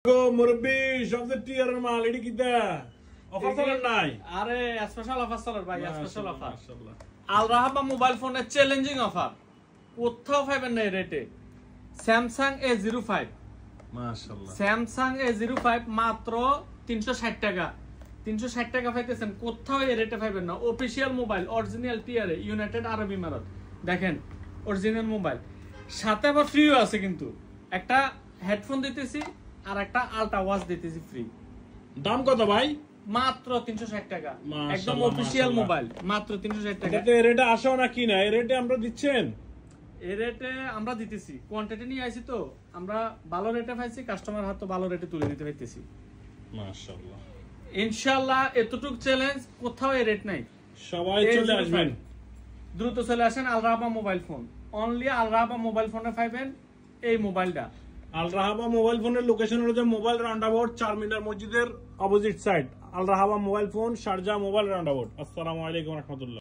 কো মুরব্বি সবচেয়ে টিয়ারের মাল এডি কিটা অফার চলেন নাই? আরে স্পেশাল অফার চলে ভাই, স্পেশাল অফার। মাশাআল্লাহ। আল রাহাবা মোবাইল ফোনের চ্যালেঞ্জিং অফার, কোথাও পাবেন না এই রেটে। স্যামসাং A05, মাশাআল্লাহ, স্যামসাং A05 মাত্র 360 টাকা। 360 টাকা পাইতেছেন, কোথাও এই রেটে পাবেন না। অফিশিয়াল মোবাইল, অরিজিনাল টিয়ারে, ইউনাইটেড আরব ইমারাত। দেখেন অরিজিনাল মোবাইল, সাথে আবার ফ্রিও আছে, কিন্তু একটা হেডফোন দিতেছি আর একটা আলট্রা ওয়াচ দিতেছি ফ্রি। দাম কত ভাই? মাত্র 360 টাকা, মাশাআল্লাহ, একদম অফিশিয়াল মোবাইল, মাত্র 360 টাকা। এটাতে এই রেটে আসো না কি না? এই রেটে আমরা দিচ্ছেন? এই রেটে আমরা দিতেছি, কোয়ান্টিটি নিয়ে আইছি তো আমরা, ভালো রেটে পাইছি, কাস্টমার হাতে ভালো রেটে তুলে দিতে পারতেছি মাশাআল্লাহ। ইনশাআল্লাহ। এতটুক চ্যালেঞ্জ, কোথাও এই রেট নাই। সবাই চলে আসবেন, দ্রুত চলে আসেন আল রাহাবা মোবাইল ফোন। অনলি আল রাহাবা মোবাইল ফোনে পাইবেন এই মোবাইলটা। আল রাহাবা মোবাইল ফোনের লোকেশন হলো যে মোবাইল রাউন্ডাবাউট, চারমিনার মসজিদের অপোজিট সাইড। আল রাহাবা মোবাইল ফোন, শারজাহ মোবাইল রাউন্ডাবাউট। আসসালামু আলাইকুম ওয়া রাহমাতুল্লাহ।